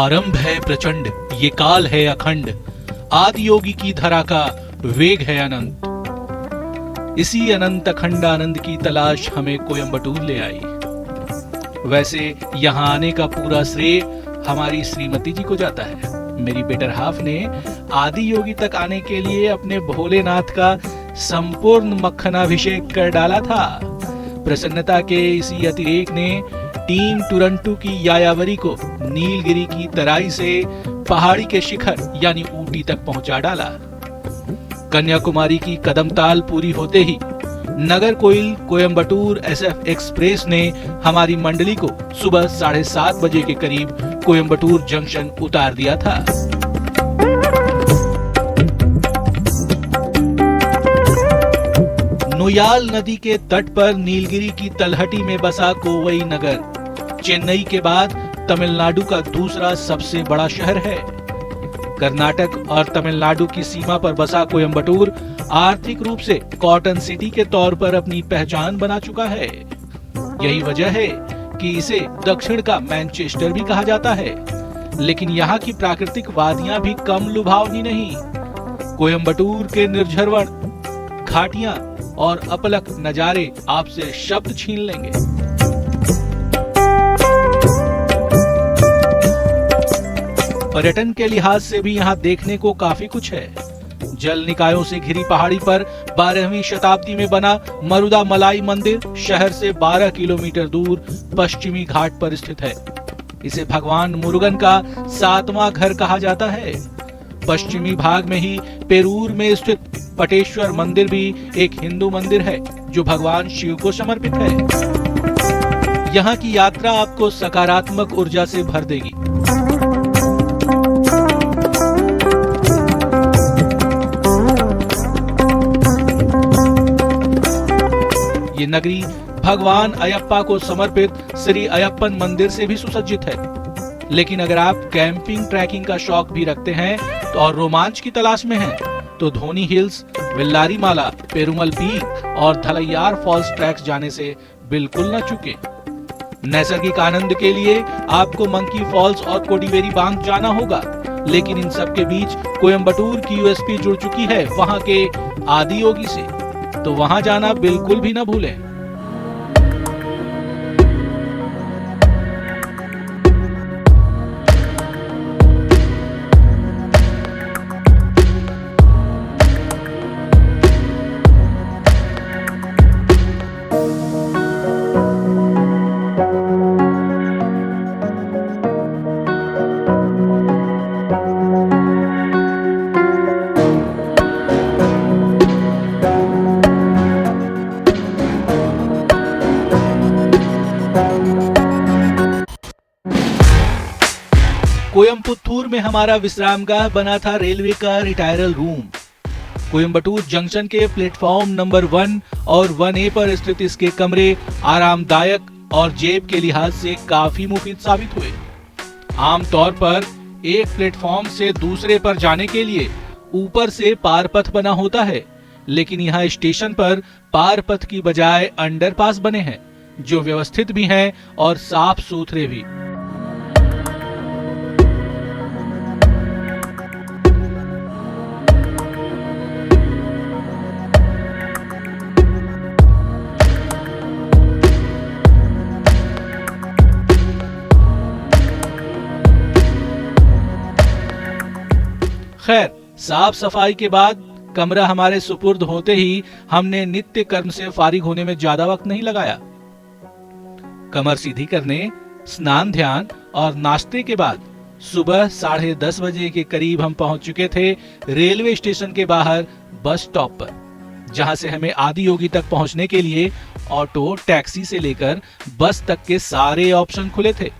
आरंभ है प्रचंड, ये काल है अखंड, आदि योगी की धरा का वेग है अनंत। इसी अनंत अखंड आनंद की तलाश हमें कोयम्बटूर ले आई। वैसे यहाँ आने का पूरा श्रेय हमारी श्रीमती जी को जाता है। मेरी बेटर हाफ ने आदि योगी तक आने के लिए अपने भोलेनाथ का संपूर्ण मक्खनाभिषेक कर डाला था। प्रसन्नता के इसी अतिरेक ने टीम टुरंटू की यायावरी को नीलगिरी की तराई से पहाड़ी के शिखर यानी ऊटी तक पहुंचा डाला। कन्याकुमारी की कदमताल पूरी होते ही नगर कोइल कोयम्बटूर SF एक्सप्रेस ने हमारी मंडली को सुबह 7:30 बजे के करीब कोयम्बटूर जंक्शन उतार दिया था। नोयाल नदी के तट पर नीलगिरी की तलहटी में बसा कोवई नगर चेन्नई के बाद तमिलनाडु का दूसरा सबसे बड़ा शहर है। कर्नाटक और तमिलनाडु की सीमा पर बसा कोयम्बटूर आर्थिक रूप से कॉटन सिटी के तौर पर अपनी पहचान बना चुका है। यही वजह है कि इसे दक्षिण का मैनचेस्टर भी कहा जाता है। लेकिन यहाँ की प्राकृतिक वादियां भी कम लुभावनी नहीं। कोयम्बटूर के निर्झरवण, घाटियां और अपलक नजारे आपसे शब्द छीन लेंगे। पर्यटन के लिहाज से भी यहाँ देखने को काफी कुछ है। जल निकायों से घिरी पहाड़ी पर 12वीं शताब्दी में बना मरुदा मलाई मंदिर शहर से 12 किलोमीटर दूर पश्चिमी घाट पर स्थित है। इसे भगवान मुरुगन का 7वां घर कहा जाता है। पश्चिमी भाग में ही पेरूर में स्थित पटेश्वर मंदिर भी एक हिंदू मंदिर है जो भगवान शिव को समर्पित है। यहाँ की यात्रा आपको सकारात्मक ऊर्जा से भर देगी। ये नगरी भगवान अयप्पा को समर्पित श्री अयप्पन मंदिर से भी सुसज्जित है। लेकिन अगर आप कैंपिंग ट्रैकिंग का शौक भी रखते हैं तो और रोमांच की तलाश में हैं, तो धोनी हिल्स, विल्लारीमाला, पेरुमल पीक और धलैयार फॉल्स ट्रैक्स जाने से बिल्कुल न चूकें। नैसर्गिक आनंद के लिए आपको मंकी फॉल्स और कोडिवेरी बांध जाना होगा। लेकिन इन सब के बीच कोयम्बटूर की USP जुड़ चुकी है वहाँ के आदि योगी से, तो वहां जाना बिल्कुल भी न भूलें। कोयम्बटूर में हमारा विश्रामगाह बना था रेलवे का रिटायरल रूम। कोयम्बटूर जंक्शन के प्लेटफॉर्म नंबर 1 और 1A पर स्थित इसके कमरे आरामदायक और जेब के लिहाज से काफी मुफीद साबित हुए। आमतौर पर एक प्लेटफॉर्म से दूसरे पर जाने के लिए ऊपर से पारपथ बना होता है, लेकिन यहाँ स्टेशन पर पारपथ की बजाय अंडरपास बने हैं जो व्यवस्थित भी हैं और साफ सुथरे भी। खैर, साफ सफाई के बाद कमरा हमारे सुपुर्द होते ही हमने नित्य कर्म से फारिग होने में ज्यादा वक्त नहीं लगाया। कमर सीधी करने, स्नान ध्यान और नाश्ते के बाद सुबह 10:30 बजे के करीब हम पहुंच चुके थे रेलवे स्टेशन के बाहर बस स्टॉप पर, जहां से हमें आदि योगी तक पहुंचने के लिए ऑटो, टैक्सी से लेकर बस तक के सारे ऑप्शन खुले थे।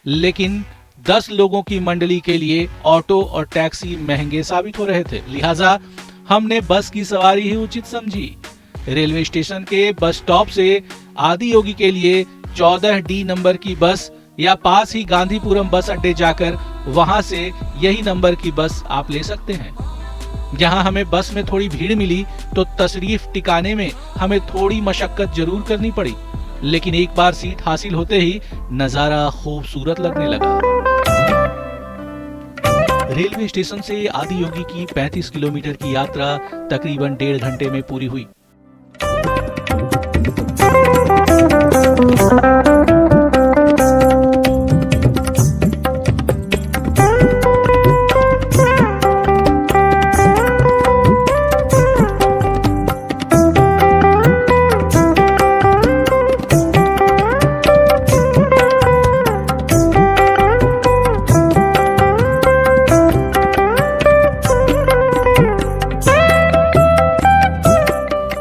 लेकिन 10 लोगों की मंडली के लिए ऑटो और टैक्सी महंगे साबित हो रहे थे, लिहाजा हमने बस की सवारी ही उचित समझी। रेलवे स्टेशन के बस स्टॉप से आदि योगी के लिए 14D नंबर की बस या पास ही गांधीपुरम बस अड्डे जाकर वहां से यही नंबर की बस आप ले सकते हैं। यहाँ हमें बस में थोड़ी भीड़ मिली तो तशरीफ टिकाने में हमें थोड़ी मशक्कत जरूर करनी पड़ी, लेकिन एक बार सीट हासिल होते ही नजारा खूबसूरत लगने लगा। रेलवे स्टेशन से आदियोगी की 35 किलोमीटर की यात्रा तकरीबन 1.5 घंटे में पूरी हुई।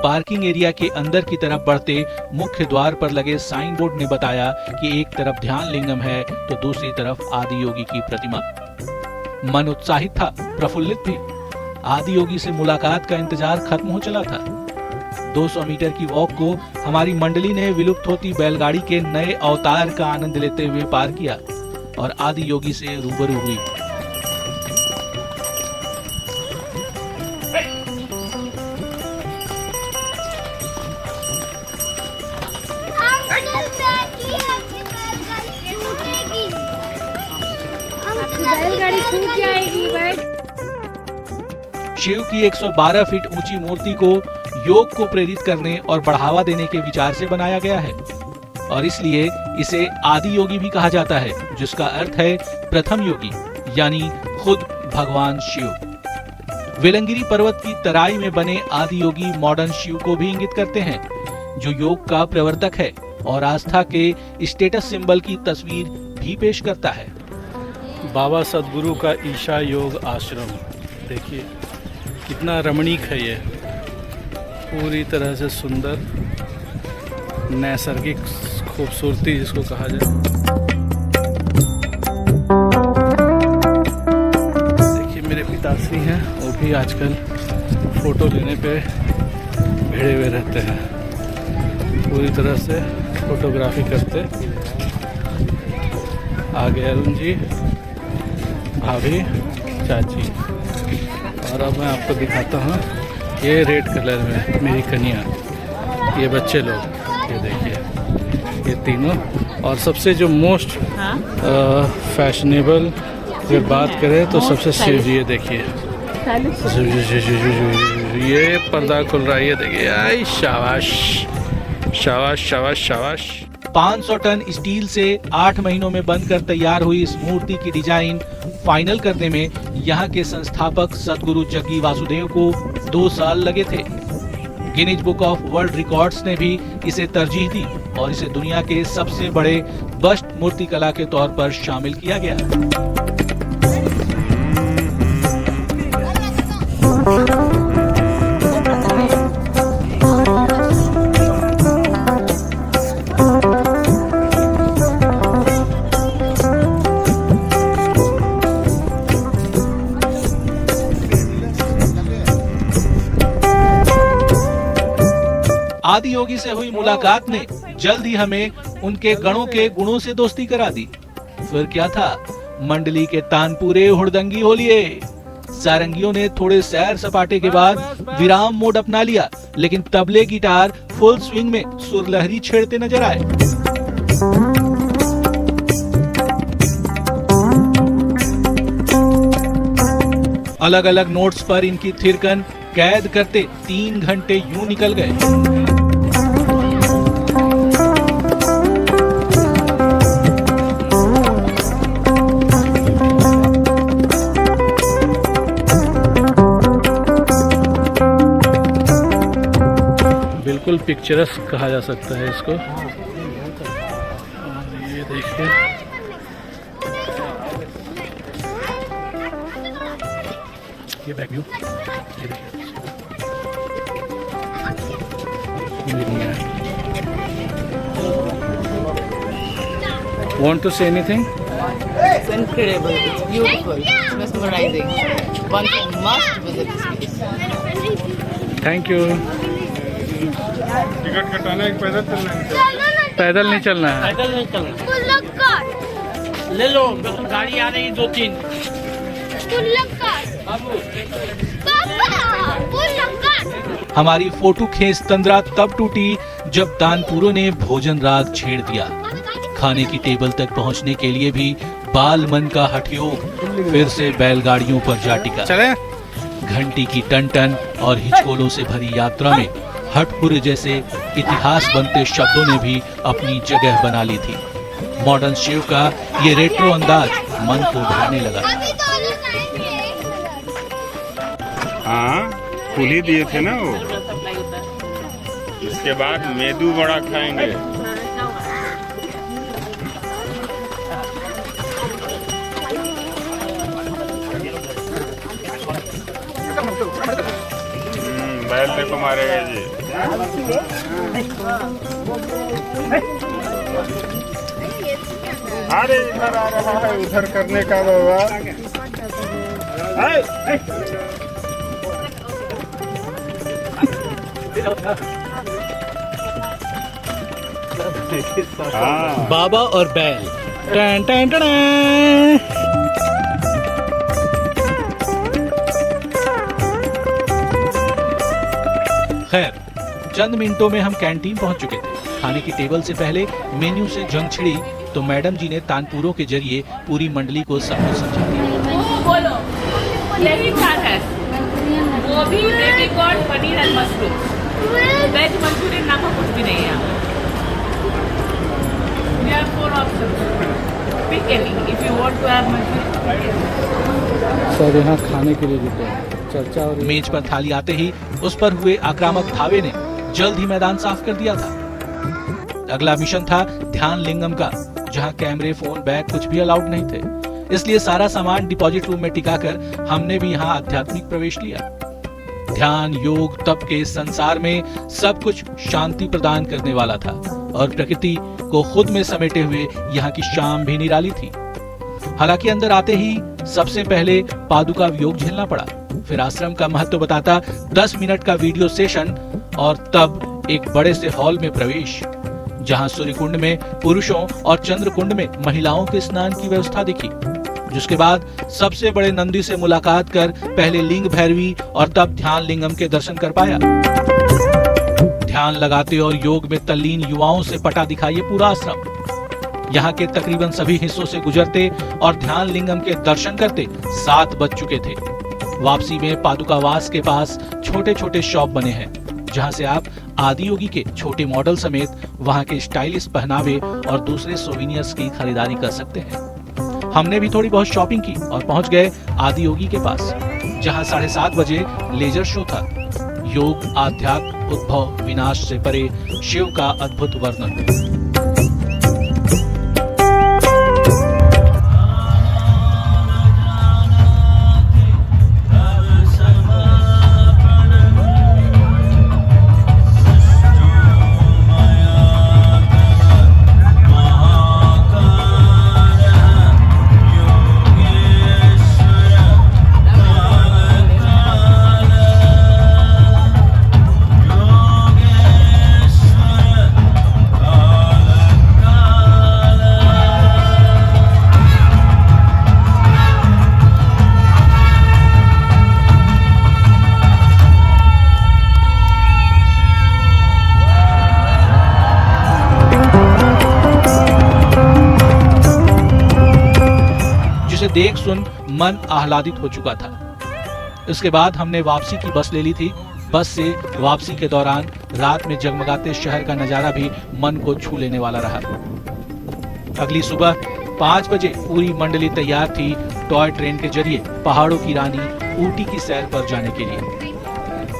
पार्किंग एरिया के अंदर की तरफ बढ़ते मुख्य द्वार पर लगे साइन बोर्ड ने बताया कि एक तरफ ध्यान लिंगम है तो दूसरी तरफ आदियोगी की प्रतिमा। मन उत्साहित था, प्रफुल्लित भी। आदियोगी से मुलाकात का इंतजार खत्म हो चला था। 200 मीटर की वॉक को हमारी मंडली ने विलुप्त होती बैलगाड़ी के नए अवतार का आनंद लेते हुए पार किया और आदियोगी से रूबरू हुई। बैलगाड़ी छूट जाएगी। शिव की 112 फीट ऊंची मूर्ति को योग को प्रेरित करने और बढ़ावा देने के विचार से बनाया गया है और इसलिए इसे आदि योगी भी कहा जाता है, जिसका अर्थ है प्रथम योगी, यानी खुद भगवान शिव। वेलंगिरी पर्वत की तराई में बने आदि योगी मॉडर्न शिव को भी इंगित करते हैं, जो योग का प्रवर्तक है और आस्था के स्टेटस सिंबल की तस्वीर भी पेश करता है। बाबा सदगुरु का ईशा योग आश्रम देखिए कितना रमणीक है ये, पूरी तरह से सुंदर नैसर्गिक खूबसूरती जिसको कहा जाए। देखिए मेरे पिताश्री हैं, वो भी आजकल फोटो लेने पे भिड़े हुए रहते हैं, पूरी तरह से फोटोग्राफी करते। आगे अरुण जी, भाभी, चाची। और अब मैं आपको दिखाता हूँ ये रेड कलर में मेरी कन्या, ये बच्चे लोग, ये देखिए ये तीनों। और सबसे जो मोस्ट फैशनेबल अगर बात करें तो सबसे शिव जी, ये देखिए ये पर्दा खुल रहा है, ये देखिए। आई शाबाश शाबाश शाबाश शाबाश। 500 टन स्टील से 8 महीनों में बनकर तैयार हुई इस मूर्ति की डिजाइन फाइनल करने में यहाँ के संस्थापक सदगुरु जग्गी वासुदेव को 2 साल लगे थे। Guinness book of world records ने भी इसे तरजीह दी और इसे दुनिया के सबसे बड़े बस्ट मूर्ति कला के तौर पर शामिल किया गया। आदि योगी से हुई मुलाकात ने जल्द ही हमें उनके गणों के गुणों से दोस्ती करा दी। फिर क्या था, मंडली के तानपुरे हुड़दंगी हो लिए। सारंगियों ने थोड़े सैर सपाटे के बाद विराम मोड अपना लिया, लेकिन तबले गिटार फुल स्विंग में सुरलहरी छेड़ते नजर आए। अलग अलग नोट्स पर इनकी थिरकन कैद करते 3 घंटे यूं निकल गए। बिल्कुल पिक्चरस्क कहा जा सकता है इसको। ये देखिए ये बैक व्यू, ये देखिए। Want to say anything? It's incredible. It's beautiful. It's mesmerizing. One must visit this place. Thank you. Ticket कटाना है, पैदल चलना है? पैदल नहीं चलना है। पैदल नहीं चलना। ले लो, गाड़ी आ रही 2-3। हमारी फोटो खींच तंद्रा तब टूटी जब तानपुरों ने भोजन राग छेड़ दिया। खाने की टेबल तक पहुंचने के लिए भी बाल मन का हठयोग फिर से बैलगाड़ियों पर जा टिका। चले घंटी की टन टन और हिचकोलों से भरी यात्रा में हठपुर जैसे इतिहास बनते शब्दों ने भी अपनी जगह बना ली थी। मॉडर्न शिव का ये रेट्रो अंदाज मन को भाने लगा। हाँ फूल ही दिए थे ना वो। इसके बाद मेदू बड़ा खाएंगे। बैल देखो मारेगा जी। अरे इधर आ रहा है, उधर करने का बाबा। हाँ बाबा और बैल। टन टन टन। खैर चंद मिनटों में हम कैंटीन पहुंच चुके थे। खाने की टेबल से पहले मेन्यू से जंग छिड़ी तो मैडम जी ने तानपुरों के जरिए पूरी मंडली को सब कुछ समझा दिया। बोलो यही क्या है? गोभी, baby corn, paneer and mushroom. Veg manchurian नाम का कुछ भी नहीं है। We have 4 options. Pick any. If you want to have Manchurian. सब यहाँ खाने के लिए जुटे हैं। चर्चा और मेज पर थाली आते ही उस पर हुए आक्रामक धावे ने जल्द ही मैदान साफ कर दिया था। अगला मिशन था ध्यान लिंगम का, जहां कैमरे, फोन, बैग कुछ भी अलाउड नहीं थे। इसलिए सारा सामान डिपॉजिट रूम में टिकाकर हमने भी यहाँ आध्यात्मिक प्रवेश लिया। ध्यान, योग, तप के संसार में सब कुछ शांति प्रदान करने वाला था और प्रकृति को खुद में समेटे हुए यहाँ की शाम भी निराली थी। हालांकि अंदर आते ही सबसे पहले पादुका योग झेलना पड़ा, फिर आश्रम का महत्व बताता 10 मिनट का वीडियो सेशन और तब एक बड़े से हॉल में प्रवेश, जहां सूर्य कुंड में पुरुषों और चंद्र कुंड में महिलाओं के स्नान की व्यवस्था दिखी। जिसके बाद सबसे बड़े नंदी से मुलाकात कर पहले लिंग भैरवी और तब ध्यान लिंगम के दर्शन कर पाया। ध्यान लगाते और योग में तल्लीन युवाओं से पटा दिखा ये पूरा आश्रम। यहाँ के तकरीबन सभी हिस्सों से गुजरते और ध्यान लिंगम के दर्शन करते 7 बज चुके थे। वापसी में पादुकावास के पास छोटे छोटे शॉप बने हैं, जहां से आप आदि योगी के छोटे मॉडल समेत वहां के स्टाइलिश पहनावे और दूसरे सोविनियर्स की खरीदारी कर सकते हैं। हमने भी थोड़ी बहुत शॉपिंग की और पहुंच गए आदि योगी के पास, जहां 7:30 बजे लेजर शो था। योग, आध्यात्म, उद्भव, विनाश से परे शिव का अद्भुत वर्णन। देख सुन मन आह्लादित हो चुका था। इसके बाद हमने वापसी की बस ले ली थी। बस से वापसी के दौरान रात में जगमगाते शहर का नजारा भी मन को छू लेने वाला रहा। अगली सुबह 5 बजे पूरी मंडली तैयार थी टॉय ट्रेन के जरिए पहाड़ों की रानी ऊटी की सैर पर जाने के लिए।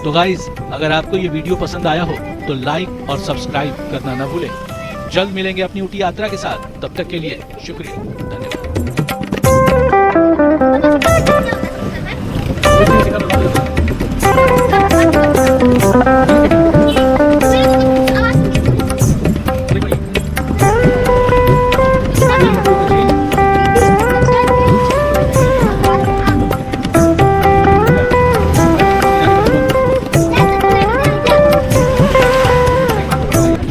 तो गाइस, अगर आपको ये वीडियो पसंद आया हो तो लाइक और सब्सक्राइब करना न भूलें। जल्द मिलेंगे अपनी ऊटी यात्रा के साथ। तब तक के लिए शुक्रिया, धन्यवाद।